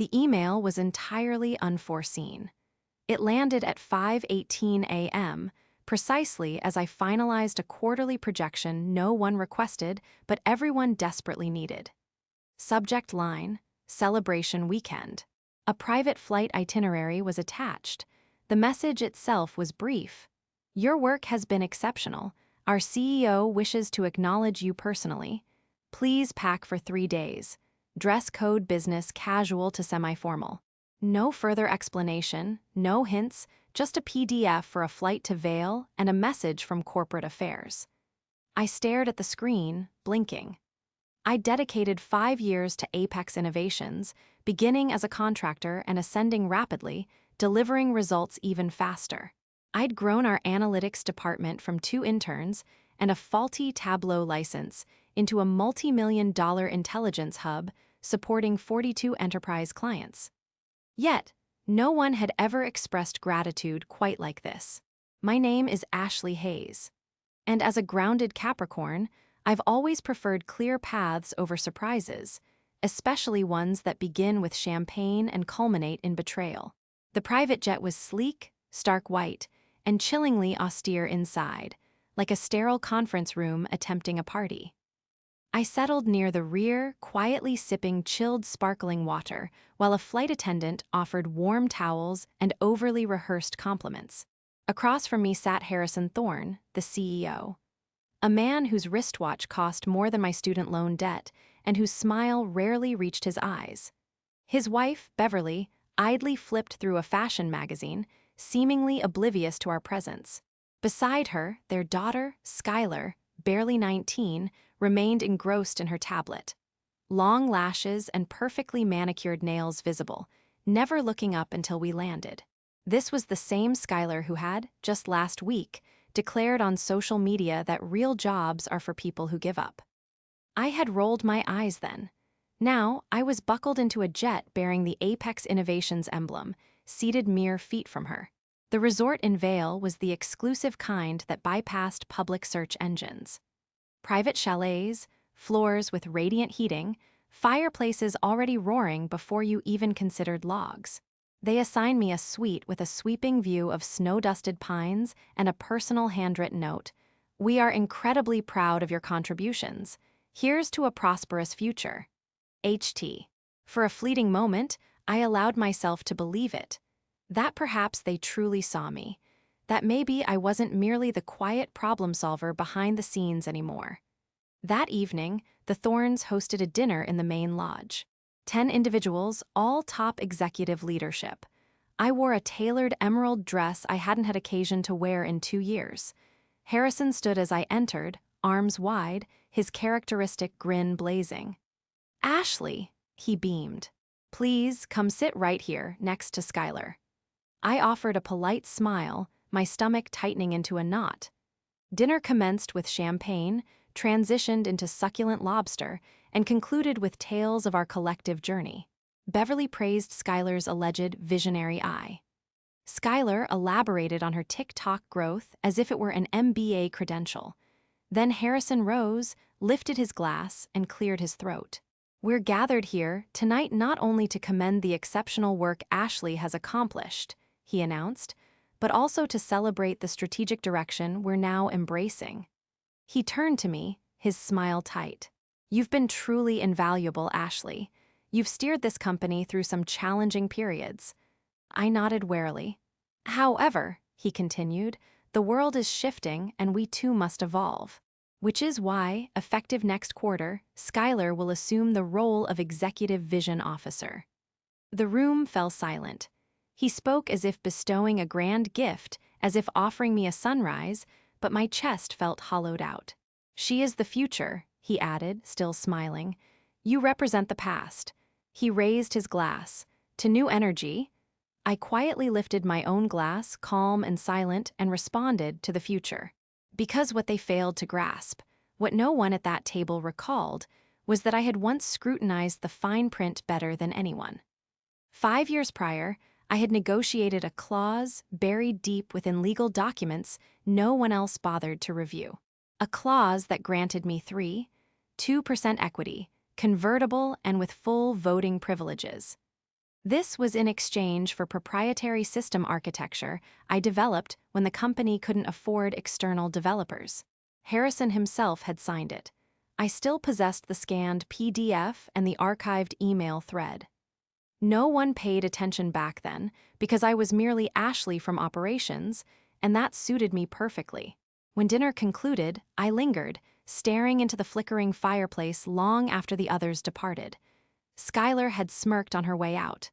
The email was entirely unforeseen. It landed at 5:18 a.m., precisely as I finalized a quarterly projection no one requested but everyone desperately needed. Subject line: Celebration Weekend. A private flight itinerary was attached. The message itself was brief. Your work has been exceptional. Our CEO wishes to acknowledge you personally. Please pack for 3 days. Dress code business casual to semi-formal. No further explanation, no hints, just a PDF for a flight to Vail and a message from corporate affairs. I stared at the screen, blinking. I dedicated 5 years to Apex Innovations, beginning as a contractor and ascending rapidly, delivering results even faster. I'd grown our analytics department from 2 interns and a faulty Tableau license into a multi-million-dollar intelligence hub supporting 42 enterprise clients. Yet, no one had ever expressed gratitude quite like this. My name is Ashley Hayes, and as a grounded Capricorn, I've always preferred clear paths over surprises, especially ones that begin with champagne and culminate in betrayal. The private jet was sleek, stark white, and chillingly austere inside, like a sterile conference room attempting a party. I settled near the rear, quietly sipping chilled sparkling water, while a flight attendant offered warm towels and overly rehearsed compliments. Across from me sat Harrison Thorne, the CEO. A man whose wristwatch cost more than my student loan debt and whose smile rarely reached his eyes. His wife, Beverly, idly flipped through a fashion magazine, seemingly oblivious to our presence. Beside her, their daughter, Skylar, barely 19, remained engrossed in her tablet. Long lashes and perfectly manicured nails visible, never looking up until we landed. This was the same Skylar who had, just last week, declared on social media that real jobs are for people who give up. I had rolled my eyes then. Now, I was buckled into a jet bearing the Apex Innovations emblem, seated mere feet from her. The resort in Vail was the exclusive kind that bypassed public search engines. Private chalets, floors with radiant heating, fireplaces already roaring before you even considered logs. They assigned me a suite with a sweeping view of snow-dusted pines and a personal handwritten note. We are incredibly proud of your contributions. Here's to a prosperous future. HT. For a fleeting moment, I allowed myself to believe it. That perhaps they truly saw me. That maybe I wasn't merely the quiet problem solver behind the scenes anymore. That evening, the Thorns hosted a dinner in the main lodge. 10 individuals, all top executive leadership. I wore a tailored emerald dress I hadn't had occasion to wear in 2 years. Harrison stood as I entered, arms wide, his characteristic grin blazing. Ashley, he beamed. Please come sit right here, next to Skylar. I offered a polite smile, my stomach tightening into a knot. Dinner commenced with champagne, transitioned into succulent lobster, and concluded with tales of our collective journey. Beverly praised Skylar's alleged visionary eye. Skylar elaborated on her TikTok growth as if it were an MBA credential. Then Harrison rose, lifted his glass, and cleared his throat. We're gathered here tonight not only to commend the exceptional work Ashley has accomplished, he announced, but also to celebrate the strategic direction we're now embracing. He turned to me, his smile tight. You've been truly invaluable, Ashley. You've steered this company through some challenging periods. I nodded warily. However, he continued, the world is shifting and we too must evolve. Which is why, effective next quarter, Skylar will assume the role of Executive Vision Officer. The room fell silent. He spoke as if bestowing a grand gift, as if offering me a sunrise, but my chest felt hollowed out. She is the future, he added, still smiling. You represent the past. He raised his glass. To new energy. I quietly lifted my own glass, calm and silent, and responded to the future. Because what they failed to grasp, what no one at that table recalled, was that I had once scrutinized the fine print better than anyone. 5 years prior, I had negotiated a clause buried deep within legal documents no one else bothered to review. A clause that granted me 2% equity, convertible and with full voting privileges. This was in exchange for proprietary system architecture I developed when the company couldn't afford external developers. Harrison himself had signed it. I still possessed the scanned PDF and the archived email thread. No one paid attention back then because I was merely Ashley from operations, and that suited me perfectly. When dinner concluded, I lingered, staring into the flickering fireplace long after the others departed. Skylar had smirked on her way out.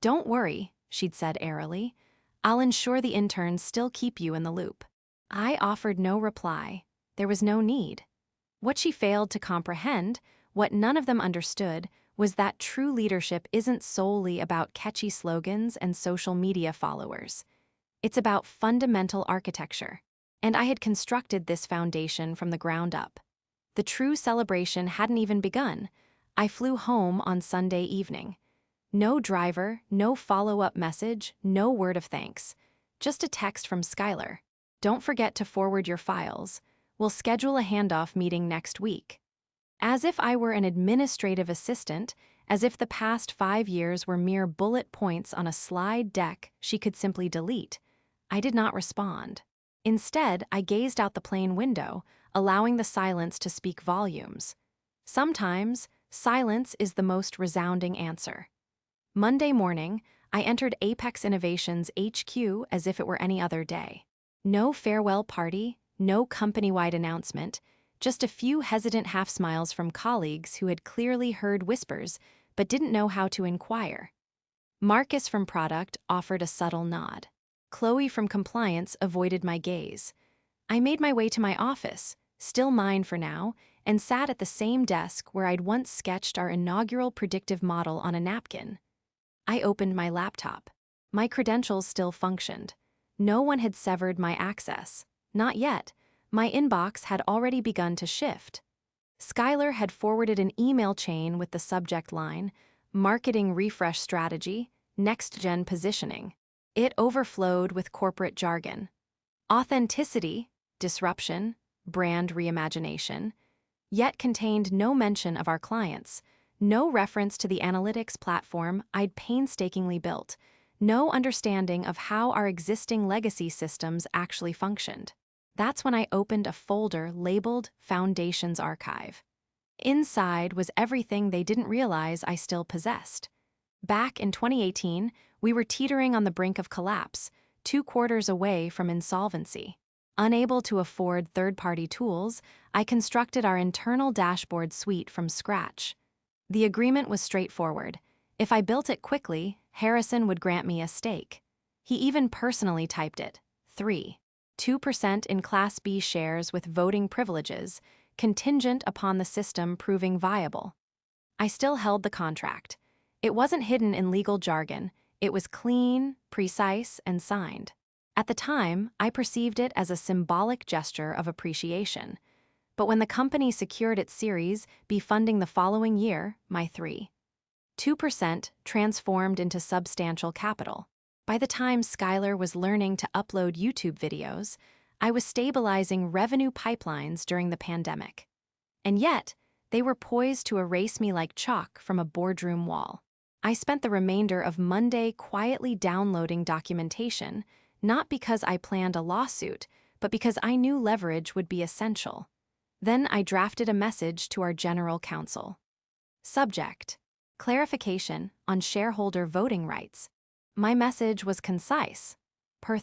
"Don't worry," she'd said airily. "I'll ensure the interns still keep you in the loop." I offered no reply. There was no need. What she failed to comprehend, what none of them understood, was that true leadership isn't solely about catchy slogans and social media followers. It's about fundamental architecture. And I had constructed this foundation from the ground up. The true celebration hadn't even begun. I flew home on Sunday evening. No driver, no follow-up message, no word of thanks. Just a text from Skylar. "Don't forget to forward your files. We'll schedule a handoff meeting next week." As if I were an administrative assistant, as if the past 5 years were mere bullet points on a slide deck she could simply delete, I did not respond. Instead, I gazed out the plane window, allowing the silence to speak volumes. Sometimes, silence is the most resounding answer. Monday morning, I entered Apex Innovations HQ as if it were any other day. No farewell party, no company-wide announcement, just a few hesitant half-smiles from colleagues who had clearly heard whispers but didn't know how to inquire. Marcus from Product offered a subtle nod. Chloe from Compliance avoided my gaze. I made my way to my office, still mine for now, and sat at the same desk where I'd once sketched our inaugural predictive model on a napkin. I opened my laptop. My credentials still functioned. No one had severed my access. Not yet. My inbox had already begun to shift. Skylar had forwarded an email chain with the subject line, "Marketing Refresh Strategy, Next-Gen Positioning." It overflowed with corporate jargon. Authenticity, disruption, brand reimagination, yet contained no mention of our clients, no reference to the analytics platform I'd painstakingly built, no understanding of how our existing legacy systems actually functioned. That's when I opened a folder labeled Foundations Archive. Inside was everything they didn't realize I still possessed. Back in 2018, we were teetering on the brink of collapse, 2 quarters away from insolvency. Unable to afford third-party tools, I constructed our internal dashboard suite from scratch. The agreement was straightforward. If I built it quickly, Harrison would grant me a stake. He even personally typed it, 2% in Class B shares with voting privileges, contingent upon the system proving viable. I still held the contract. It wasn't hidden in legal jargon. It was clean, precise, and signed. At the time, I perceived it as a symbolic gesture of appreciation. But when the company secured its Series B funding the following year, my 2% transformed into substantial capital. By the time Skylar was learning to upload YouTube videos, I was stabilizing revenue pipelines during the pandemic. And yet, they were poised to erase me like chalk from a boardroom wall. I spent the remainder of Monday quietly downloading documentation, not because I planned a lawsuit, but because I knew leverage would be essential. Then I drafted a message to our general counsel. Subject: clarification on shareholder voting rights. My message was concise. Per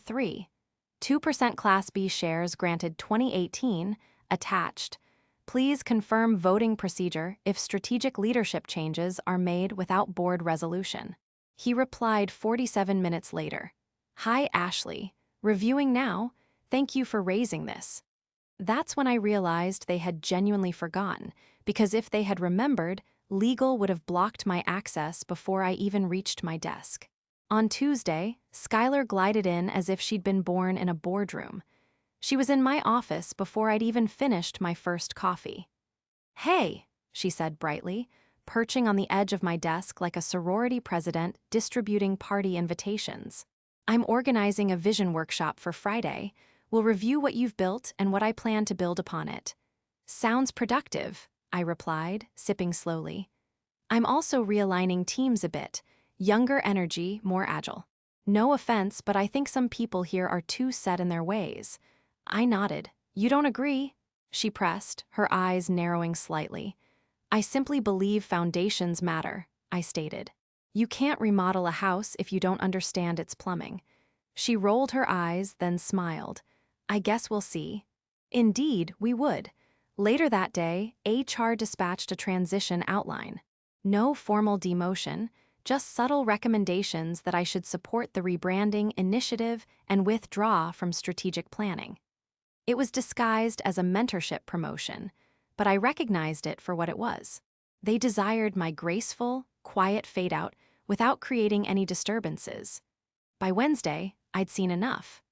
2% Class B shares granted 2018, attached. Please confirm voting procedure if strategic leadership changes are made without board resolution. He replied 47 minutes later. "Hi, Ashley. Reviewing now. Thank you for raising this." That's when I realized they had genuinely forgotten, because if they had remembered, legal would have blocked my access before I even reached my desk. On Tuesday, Skylar glided in as if she'd been born in a boardroom. She was in my office before I'd even finished my first coffee. "Hey," she said brightly, perching on the edge of my desk like a sorority president distributing party invitations. "I'm organizing a vision workshop for Friday. We'll review what you've built and what I plan to build upon it." "Sounds productive," I replied, sipping slowly. "I'm also realigning teams a bit. Younger energy, more agile. No offense, but I think some people here are too set in their ways. I nodded. You don't agree? She pressed, her eyes narrowing slightly. I simply believe foundations matter, I stated. You can't remodel a house if you don't understand its plumbing. She rolled her eyes, then smiled. I guess we'll see. Indeed, we would. Later that day, HR dispatched a transition outline. No formal demotion, just subtle recommendations that I should support the rebranding initiative and withdraw from strategic planning. It was disguised as a mentorship promotion, but I recognized it for what it was. They desired my graceful, quiet fade-out without creating any disturbances. By Wednesday, I'd seen enough.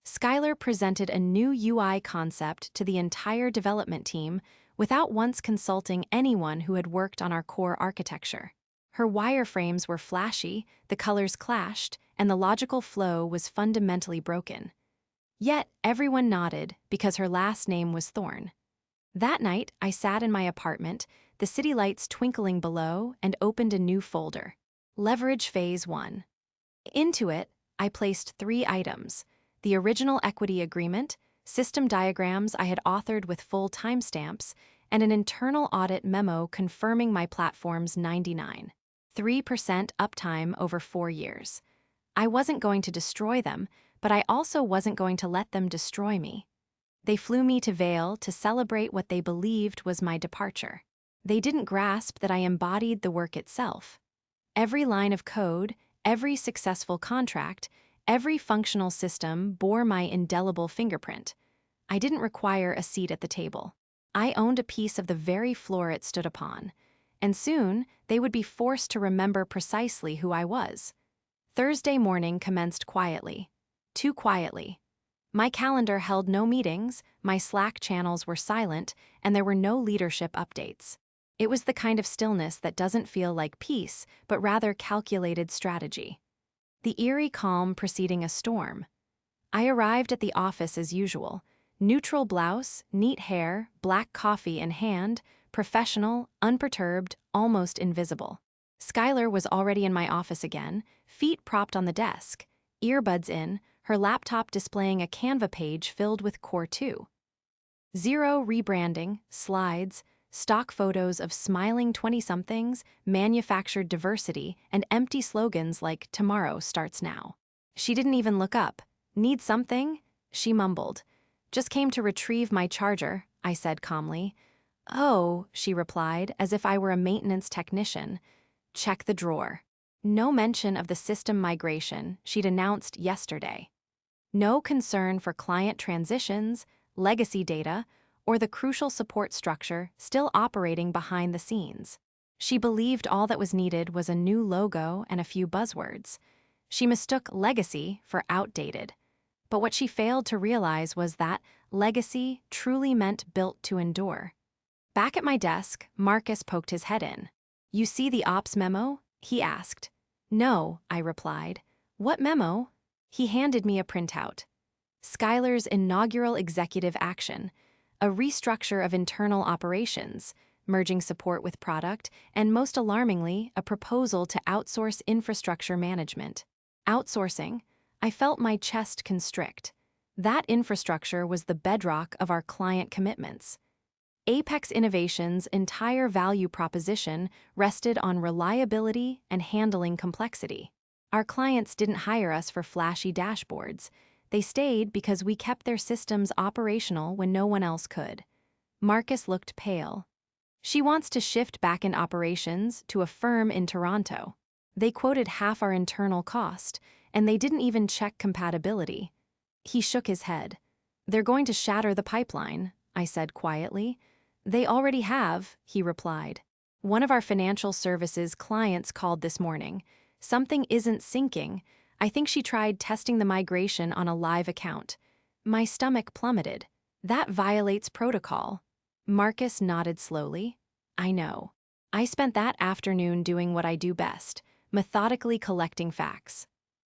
Skylar presented a new UI concept to the entire development team without once consulting anyone who had worked on our core architecture. Her wireframes were flashy, the colors clashed, and the logical flow was fundamentally broken. Yet, everyone nodded because her last name was Thorne. That night, I sat in my apartment, the city lights twinkling below, and opened a new folder. Leverage Phase 1. Into it, I placed 3 items: the original equity agreement, system diagrams I had authored with full timestamps, and an internal audit memo confirming my platform's 99.3% uptime over 4 years. I wasn't going to destroy them, but I also wasn't going to let them destroy me. They flew me to Vail to celebrate what they believed was my departure. They didn't grasp that I embodied the work itself. Every line of code, every successful contract, every functional system bore my indelible fingerprint. I didn't require a seat at the table. I owned a piece of the very floor it stood upon, and soon they would be forced to remember precisely who I was. Thursday morning commenced quietly. Too quietly. My calendar held no meetings, my Slack channels were silent, and there were no leadership updates. It was the kind of stillness that doesn't feel like peace, but rather calculated strategy. The eerie calm preceding a storm. I arrived at the office as usual. Neutral blouse, neat hair, black coffee in hand, professional, unperturbed, almost invisible. Skylar was already in my office again, feet propped on the desk, earbuds in, her laptop displaying a Canva page filled with Core 2. Zero rebranding, slides, stock photos of smiling 20-somethings, manufactured diversity, and empty slogans like "Tomorrow starts now." She didn't even look up. Need something? She mumbled. Just came to retrieve my charger, I said calmly. Oh, she replied, as if I were a maintenance technician. Check the drawer. No mention of the system migration she'd announced yesterday. No concern for client transitions, legacy data, or the crucial support structure still operating behind the scenes. She believed all that was needed was a new logo and a few buzzwords. She mistook legacy for outdated. But what she failed to realize was that legacy truly meant built to endure. Back at my desk, Marcus poked his head in. You see the ops memo? He asked. No, I replied. What memo? He handed me a printout. Skylar's inaugural executive action, a restructure of internal operations, merging support with product, and most alarmingly, a proposal to outsource infrastructure management. Outsourcing? I felt my chest constrict. That infrastructure was the bedrock of our client commitments. Apex Innovation's entire value proposition rested on reliability and handling complexity. Our clients didn't hire us for flashy dashboards. They stayed because we kept their systems operational when no one else could. Marcus looked pale. She wants to shift back-end operations to a firm in Toronto. They quoted half our internal cost, and they didn't even check compatibility. He shook his head. They're going to shatter the pipeline, I said quietly. They already have, he replied. One of our financial services clients called this morning. Something isn't syncing. I think she tried testing the migration on a live account. My stomach plummeted. That violates protocol. Marcus nodded slowly. I know. I spent that afternoon doing what I do best, methodically collecting facts.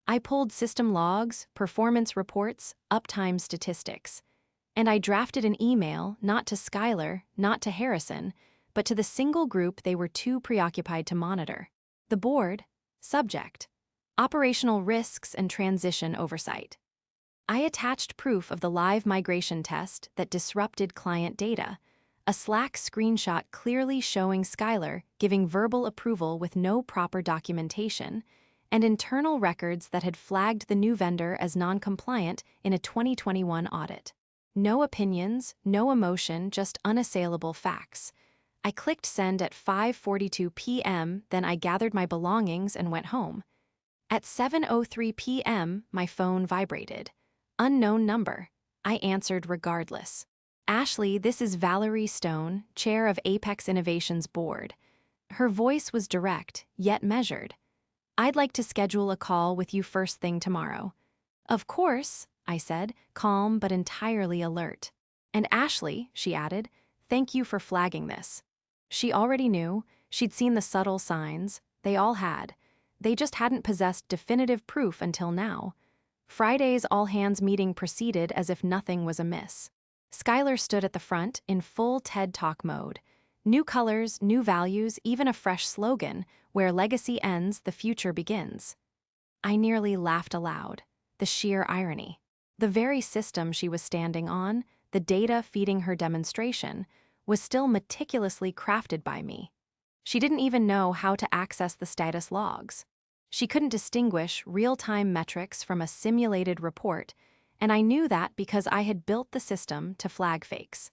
I pulled system logs, performance reports, uptime statistics. And I drafted an email not to Skylar, not to Harrison, but to the single group they were too preoccupied to monitor. The board. Subject: Operational risks and transition oversight. I attached proof of the live migration test that disrupted client data, a Slack screenshot clearly showing Skylar giving verbal approval with no proper documentation, and internal records that had flagged the new vendor as non-compliant in a 2021 audit. No opinions, no emotion, just unassailable facts. I clicked send at 5:42 p.m., then I gathered my belongings and went home. At 7:03 p.m., my phone vibrated. Unknown number. I answered regardless. Ashley, this is Valerie Stone, chair of Apex Innovations board. Her voice was direct, yet measured. I'd like to schedule a call with you first thing tomorrow. Of course, I said, calm but entirely alert. And Ashley, she added, thank you for flagging this. She already knew, she'd seen the subtle signs, they all had. They just hadn't possessed definitive proof until now. Friday's all-hands meeting proceeded as if nothing was amiss. Skylar stood at the front in full TED Talk mode. New colors, new values, even a fresh slogan, where legacy ends, the future begins. I nearly laughed aloud. The sheer irony. The very system she was standing on, the data feeding her demonstration, was still meticulously crafted by me. She didn't even know how to access the status logs. She couldn't distinguish real-time metrics from a simulated report, and I knew that because I had built the system to flag fakes.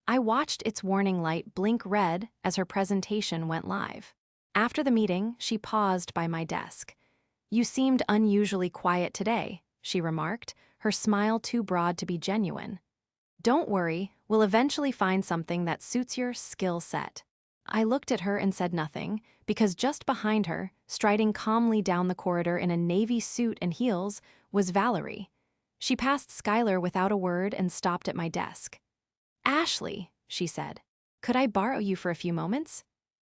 I watched its warning light blink red as her presentation went live. After the meeting, she paused by my desk. You seemed unusually quiet today, she remarked, her smile too broad to be genuine. Don't worry, we'll eventually find something that suits your skill set. I looked at her and said nothing, because just behind her, striding calmly down the corridor in a navy suit and heels, was Valerie. She passed Skylar without a word and stopped at my desk. Ashley, she said, could I borrow you for a few moments?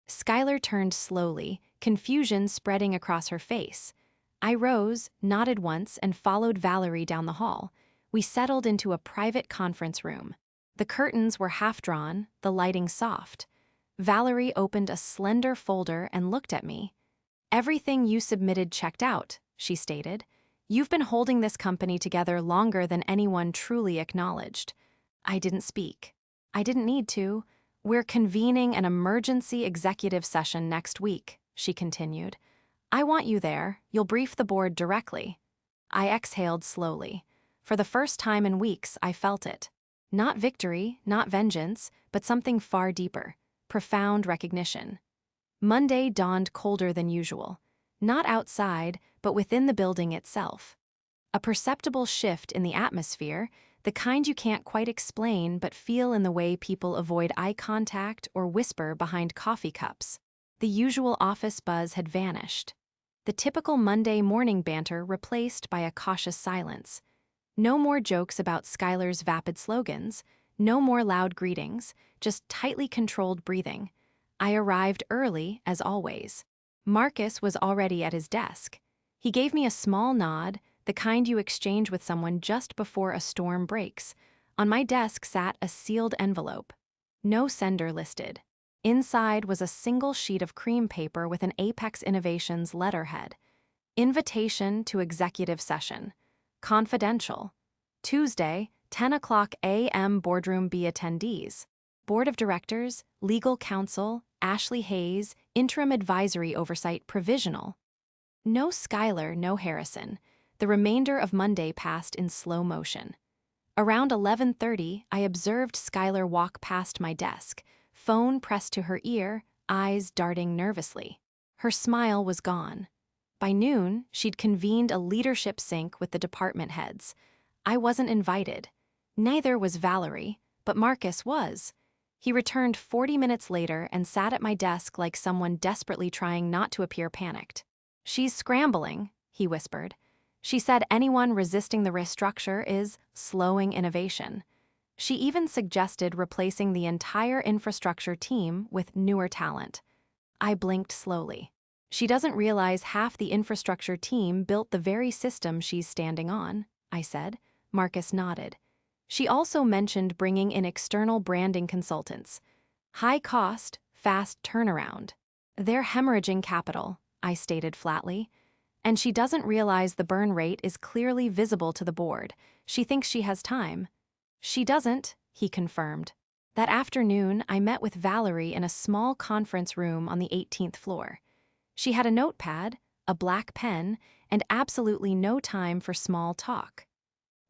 Skylar turned slowly, confusion spreading across her face. I rose, nodded once, and followed Valerie down the hall. We settled into a private conference room. The curtains were half-drawn, the lighting soft. Valerie opened a slender folder and looked at me. Everything you submitted checked out, she stated. You've been holding this company together longer than anyone truly acknowledged. I didn't speak. I didn't need to. We're convening an emergency executive session next week, she continued. I want you there. You'll brief the board directly. I exhaled slowly. For the first time in weeks, I felt it. Not victory, not vengeance, but something far deeper. Profound recognition. Monday dawned colder than usual. Not outside, but within the building itself. A perceptible shift in the atmosphere, the kind you can't quite explain but feel in the way people avoid eye contact or whisper behind coffee cups. The usual office buzz had vanished. The typical Monday morning banter replaced by a cautious silence. No more jokes about Skylar's vapid slogans, no more loud greetings, just tightly controlled breathing. I arrived early, as always. Marcus was already at his desk. He gave me a small nod, the kind you exchange with someone just before a storm breaks. On my desk sat a sealed envelope. No sender listed. Inside was a single sheet of cream paper with an Apex Innovations letterhead. Invitation to executive session. Confidential. Tuesday, 10 o'clock a.m. Boardroom B attendees. Board of Directors, Legal Counsel, Ashley Hayes, Interim Advisory Oversight Provisional. No Skylar, no Harrison. The remainder of Monday passed in slow motion. Around 11:30, I observed Skylar walk past my desk, phone pressed to her ear, eyes darting nervously. Her smile was gone. By noon, she'd convened a leadership sync with the department heads. I wasn't invited. Neither was Valerie, but Marcus was. He returned 40 minutes later and sat at my desk like someone desperately trying not to appear panicked. She's scrambling, he whispered. She said anyone resisting the restructure is slowing innovation. She even suggested replacing the entire infrastructure team with newer talent. I blinked slowly. She doesn't realize half the infrastructure team built the very system she's standing on, I said. Marcus nodded. She also mentioned bringing in external branding consultants. High cost, fast turnaround. They're hemorrhaging capital, I stated flatly. And she doesn't realize the burn rate is clearly visible to the board. She thinks she has time. She doesn't, he confirmed. That afternoon, I met with Valerie in a small conference room on the 18th floor. She had a notepad, a black pen, and absolutely no time for small talk.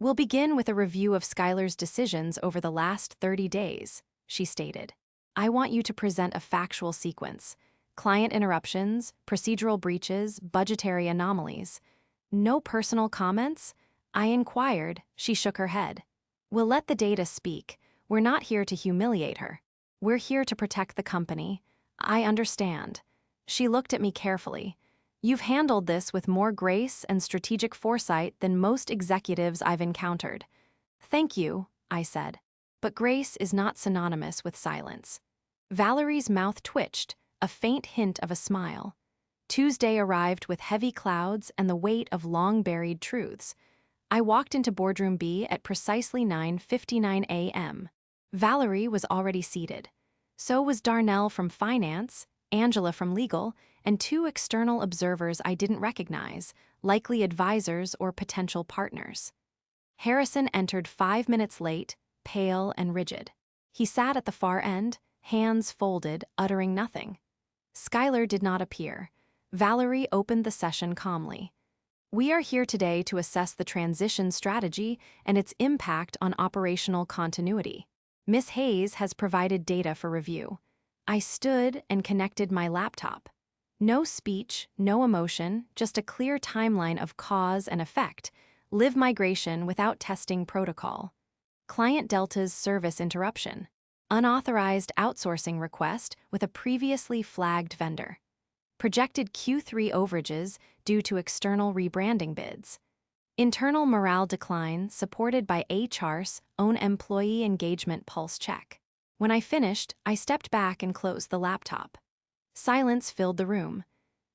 We'll begin with a review of Skylar's decisions over the last 30 days, she stated. I want you to present a factual sequence. Client interruptions, procedural breaches, budgetary anomalies. No personal comments? I inquired. She shook her head. We'll let the data speak. We're not here to humiliate her. We're here to protect the company. I understand. She looked at me carefully. You've handled this with more grace and strategic foresight than most executives I've encountered. Thank you, I said. But grace is not synonymous with silence. Valerie's mouth twitched, a faint hint of a smile. Tuesday arrived with heavy clouds and the weight of long-buried truths. I walked into Boardroom B at precisely 9:59 a.m. Valerie was already seated. So was Darnell from finance, Angela from legal, and two external observers I didn't recognize, likely advisors or potential partners. Harrison entered 5 minutes late, pale and rigid. He sat at the far end, hands folded, uttering nothing. Skylar did not appear. Valerie opened the session calmly. We are here today to assess the transition strategy and its impact on operational continuity. Ms. Hayes has provided data for review. I stood and connected my laptop. No speech, no emotion, just a clear timeline of cause and effect. Live migration without testing protocol. Client Delta's service interruption. Unauthorized outsourcing request with a previously flagged vendor. Projected Q3 overages due to external rebranding bids. Internal morale decline supported by HR's own employee engagement pulse check. When I finished, I stepped back and closed the laptop. Silence filled the room.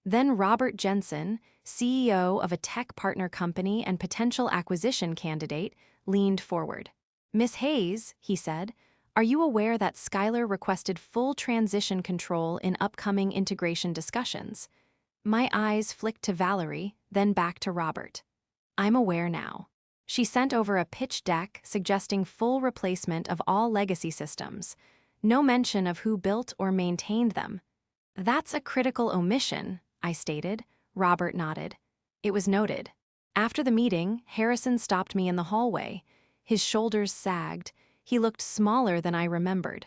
Then Robert Jensen, CEO of a tech partner company and potential acquisition candidate, leaned forward. Ms. Hayes, he said, are you aware that Skylar requested full transition control in upcoming integration discussions? My eyes flicked to Valerie, then back to Robert. I'm aware now. She sent over a pitch deck suggesting full replacement of all legacy systems. No mention of who built or maintained them. That's a critical omission, I stated. Robert nodded. It was noted. After the meeting, Harrison stopped me in the hallway. His shoulders sagged. He looked smaller than I remembered.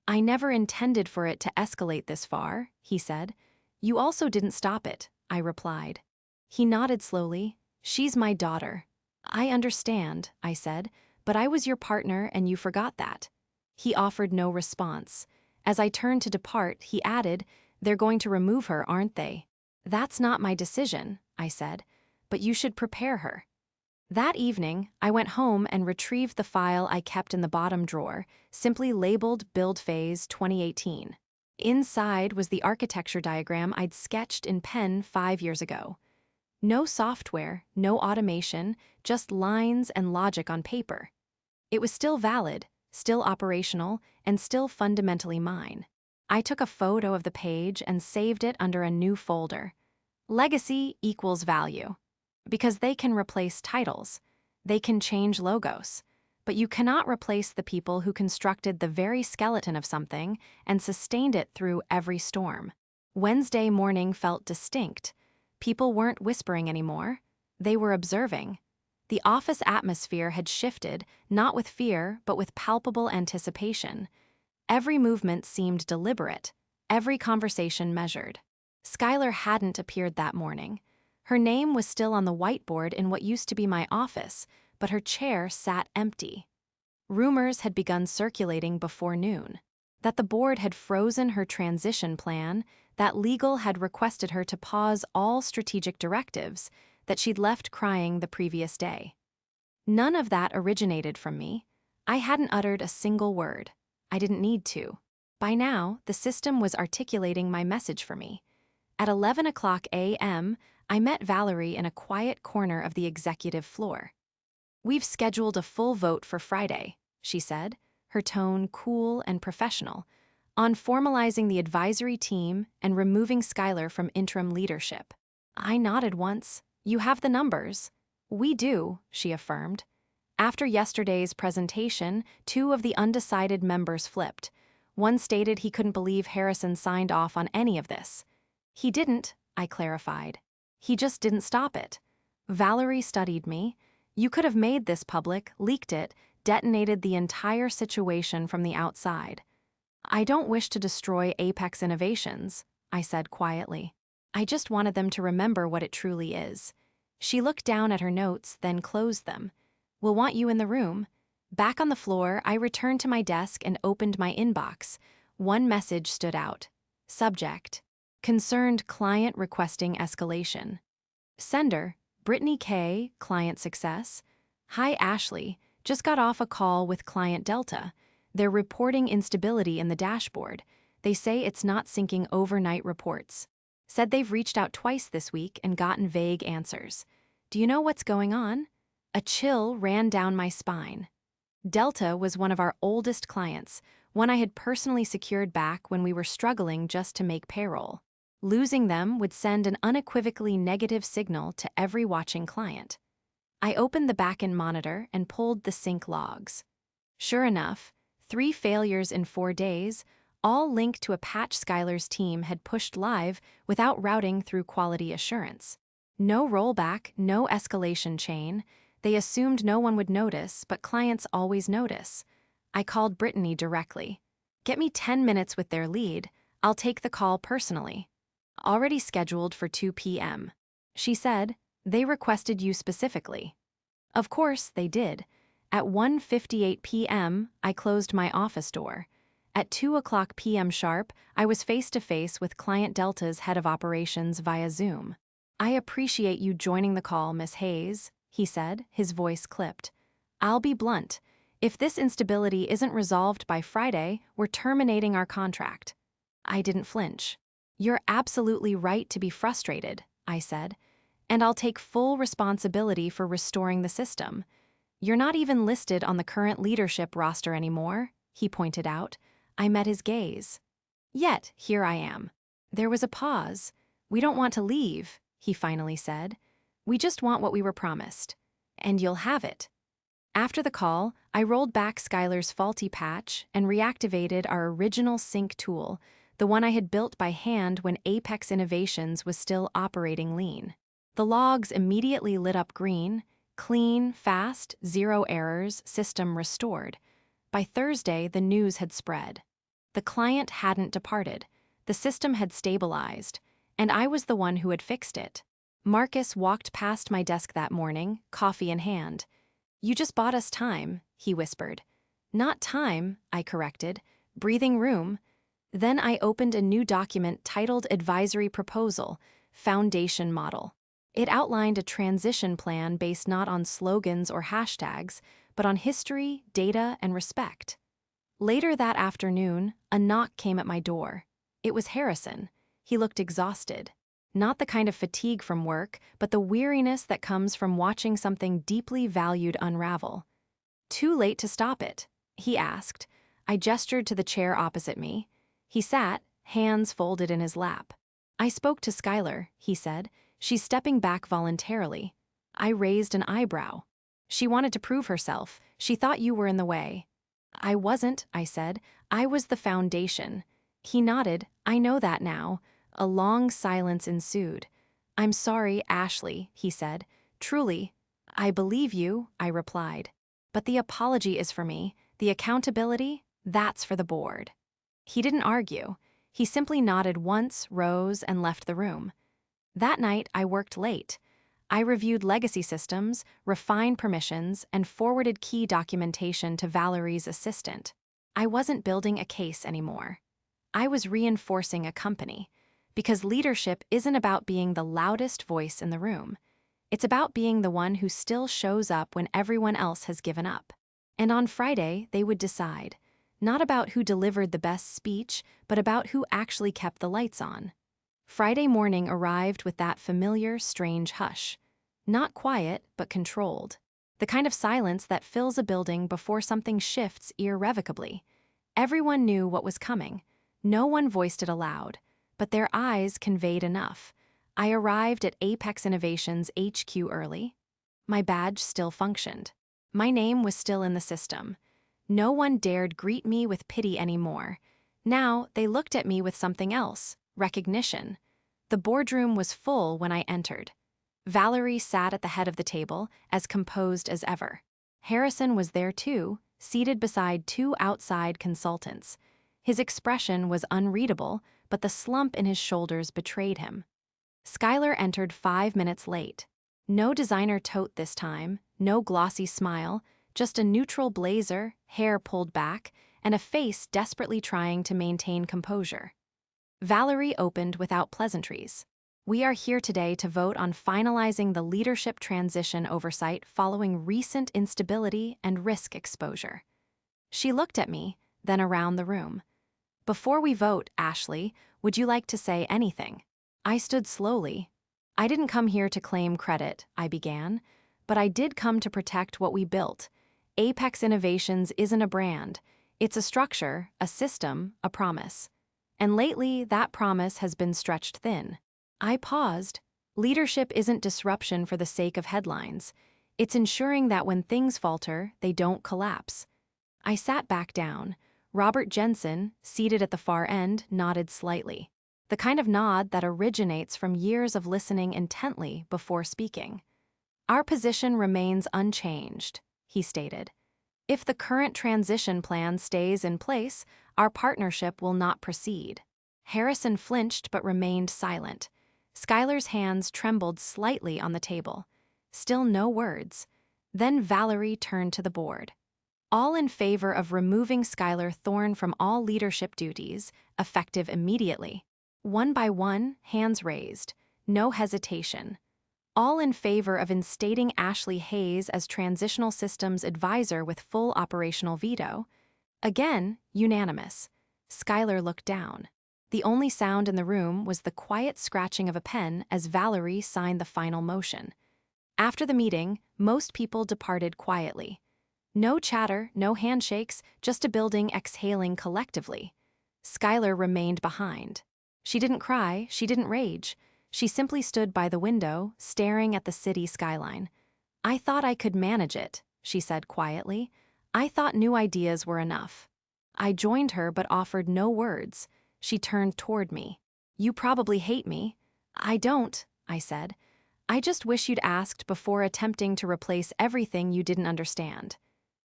I never intended for it to escalate this far, he said. You also didn't stop it, I replied. He nodded slowly. She's my daughter. I understand, I said, but I was your partner and you forgot that. He offered no response. As I turned to depart, he added, they're going to remove her, aren't they? That's not my decision, I said, but you should prepare her. That evening, I went home and retrieved the file I kept in the bottom drawer, simply labeled Build Phase 2018. Inside was the architecture diagram I'd sketched in pen 5 years ago. No software, no automation, just lines and logic on paper. It was still valid, still operational, and still fundamentally mine. I took a photo of the page and saved it under a new folder. Legacy equals value. Because they can replace titles, they can change logos, but you cannot replace the people who constructed the very skeleton of something and sustained it through every storm. Wednesday morning felt distinct. People weren't whispering anymore. They were observing. The office atmosphere had shifted, not with fear, but with palpable anticipation. Every movement seemed deliberate, every conversation measured. Skylar hadn't appeared that morning. Her name was still on the whiteboard in what used to be my office, but her chair sat empty. Rumors had begun circulating before noon. That the board had frozen her transition plan, that legal had requested her to pause all strategic directives, that she'd left crying the previous day. None of that originated from me. I hadn't uttered a single word. I didn't need to. By now, the system was articulating my message for me. At 11:00 a.m., I met Valerie in a quiet corner of the executive floor. We've scheduled a full vote for Friday, she said, her tone cool and professional. On formalizing the advisory team and removing Skylar from interim leadership. I nodded once. You have the numbers. We do, she affirmed. After yesterday's presentation, two of the undecided members flipped. One stated he couldn't believe Harrison signed off on any of this. He didn't, I clarified. He just didn't stop it. Valerie studied me. You could have made this public, leaked it, detonated the entire situation from the outside. I don't wish to destroy Apex Innovations, I said quietly. I just wanted them to remember what it truly is. She looked down at her notes, then closed them. We'll want you in the room. Back on the floor, I returned to my desk and opened my inbox. One message stood out. Subject: concerned client requesting escalation. Sender: Brittany K., client success. Hi Ashley, just got off a call with client Delta. They're reporting instability in the dashboard. They say it's not syncing overnight reports. Said they've reached out twice this week and gotten vague answers. Do you know what's going on? A chill ran down my spine. Delta was one of our oldest clients, one I had personally secured back when we were struggling just to make payroll. Losing them would send an unequivocally negative signal to every watching client. I opened the backend monitor and pulled the sync logs. Sure enough, 3 failures in 4 days, all linked to a patch Skylar's team had pushed live without routing through quality assurance. No rollback, no escalation chain. They assumed no one would notice, but clients always notice. I called Brittany directly. Get me 10 minutes with their lead. I'll take the call personally. Already scheduled for 2 p.m. She said, they requested you specifically. Of course, they did. At 1:58 p.m., I closed my office door. At 2:00 p.m. sharp, I was face-to-face with Client Delta's head of operations via Zoom. I appreciate you joining the call, Miss Hayes, he said, his voice clipped. I'll be blunt. If this instability isn't resolved by Friday, we're terminating our contract. I didn't flinch. You're absolutely right to be frustrated, I said, and I'll take full responsibility for restoring the system. You're not even listed on the current leadership roster anymore, he pointed out. I met his gaze. Yet, here I am. There was a pause. We don't want to leave, he finally said. We just want what we were promised. And you'll have it. After the call, I rolled back Skylar's faulty patch and reactivated our original sync tool, the one I had built by hand when Apex Innovations was still operating lean. The logs immediately lit up green: clean, fast, 0 errors, system restored. By Thursday, the news had spread. The client hadn't departed. The system had stabilized, and I was the one who had fixed it. Marcus walked past my desk that morning, coffee in hand. You just bought us time, he whispered. Not time, I corrected. Breathing room. Then I opened a new document titled Advisory Proposal, Foundation Model. It outlined a transition plan based not on slogans or hashtags, but on history, data, and respect. Later that afternoon, a knock came at my door. It was Harrison. He looked exhausted. Not the kind of fatigue from work, but the weariness that comes from watching something deeply valued unravel. Too late to stop it? He asked. I gestured to the chair opposite me. He sat, hands folded in his lap. I spoke to Skylar, he said. She's stepping back voluntarily. I raised an eyebrow. She wanted to prove herself. She thought you were in the way. I wasn't, I said. I was the foundation. He nodded. I know that now. A long silence ensued. I'm sorry, Ashley, he said. Truly. I believe you, I replied. But the apology is for me. The accountability, that's for the board. He didn't argue. He simply nodded once, rose, and left the room. That night, I worked late. I reviewed legacy systems, refined permissions, and forwarded key documentation to Valerie's assistant. I wasn't building a case anymore. I was reinforcing a company. Because leadership isn't about being the loudest voice in the room. It's about being the one who still shows up when everyone else has given up. And on Friday, they would decide. Not about who delivered the best speech, but about who actually kept the lights on. Friday morning arrived with that familiar, strange hush. Not quiet, but controlled. The kind of silence that fills a building before something shifts irrevocably. Everyone knew what was coming. No one voiced it aloud, but their eyes conveyed enough. I arrived at Apex Innovations HQ early. My badge still functioned. My name was still in the system. No one dared greet me with pity anymore. Now they looked at me with something else, recognition. The boardroom was full when I entered. Valerie sat at the head of the table, as composed as ever. Harrison was there too, seated beside two outside consultants. His expression was unreadable, but the slump in his shoulders betrayed him. Skylar entered 5 minutes late. No designer tote this time, no glossy smile, just a neutral blazer, hair pulled back, and a face desperately trying to maintain composure. Valerie opened without pleasantries. We are here today to vote on finalizing the leadership transition oversight following recent instability and risk exposure. She looked at me, then around the room. Before we vote, Ashley, would you like to say anything? I stood slowly. I didn't come here to claim credit, I began, but I did come to protect what we built. Apex Innovations isn't a brand. It's a structure, a system, a promise. And lately, that promise has been stretched thin. I paused. Leadership isn't disruption for the sake of headlines. It's ensuring that when things falter, they don't collapse. I sat back down. Robert Jensen, seated at the far end, nodded slightly. The kind of nod that originates from years of listening intently before speaking. Our position remains unchanged, he stated. If the current transition plan stays in place, our partnership will not proceed. Harrison flinched but remained silent. Skylar's hands trembled slightly on the table. Still no words. Then Valerie turned to the board. All in favor of removing Skylar Thorne from all leadership duties, effective immediately. One by one, hands raised. No hesitation. All in favor of instating Ashley Hayes as Transitional Systems Advisor with full operational veto. Again, unanimous. Skylar looked down. The only sound in the room was the quiet scratching of a pen as Valerie signed the final motion. After the meeting, most people departed quietly. No chatter, no handshakes, just a building exhaling collectively. Skylar remained behind. She didn't cry, she didn't rage. She simply stood by the window, staring at the city skyline. I thought I could manage it, she said quietly. I thought new ideas were enough. I joined her but offered no words. She turned toward me. You probably hate me. I don't, I said. I just wish you'd asked before attempting to replace everything you didn't understand.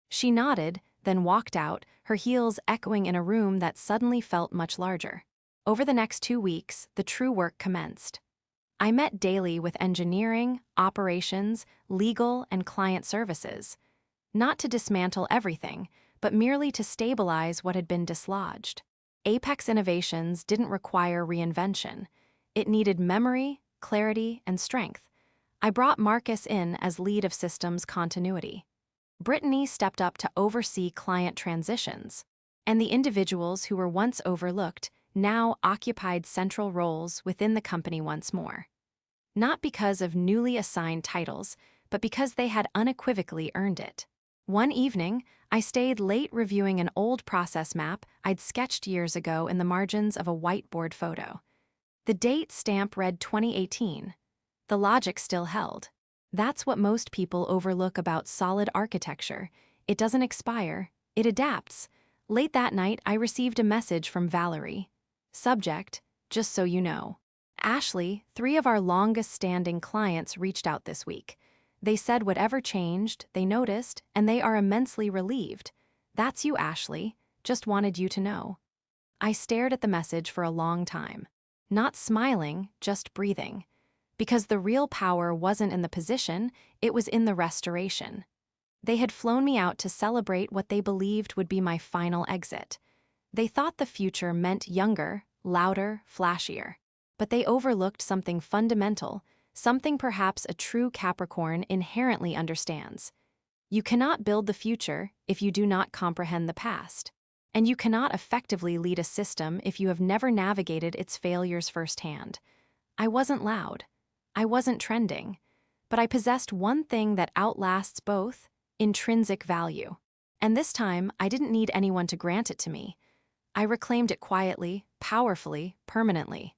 She nodded, then walked out, her heels echoing in a room that suddenly felt much larger. Over the next 2 weeks, the true work commenced. I met daily with engineering, operations, legal, and client services. Not to dismantle everything, but merely to stabilize what had been dislodged. Apex Innovations didn't require reinvention. It needed memory, clarity, and strength. I brought Marcus in as lead of systems continuity. Brittany stepped up to oversee client transitions. And the individuals who were once overlooked now occupied central roles within the company once more. Not because of newly assigned titles, but because they had unequivocally earned it. One evening, I stayed late reviewing an old process map I'd sketched years ago in the margins of a whiteboard photo. The date stamp read 2018. The logic still held. That's what most people overlook about solid architecture. It doesn't expire, it adapts. Late that night, I received a message from Valerie. Subject, just so you know. Ashley, 3 of our longest-standing clients reached out this week. They said whatever changed, they noticed, and they are immensely relieved. That's you, Ashley. Just wanted you to know. I stared at the message for a long time. Not smiling, just breathing. Because the real power wasn't in the position, it was in the restoration. They had flown me out to celebrate what they believed would be my final exit. They thought the future meant younger, louder, flashier. But they overlooked something fundamental, something perhaps a true Capricorn inherently understands. You cannot build the future if you do not comprehend the past. And you cannot effectively lead a system if you have never navigated its failures firsthand. I wasn't loud. I wasn't trending. But I possessed one thing that outlasts both: intrinsic value. And this time, I didn't need anyone to grant it to me. I reclaimed it quietly, powerfully, permanently.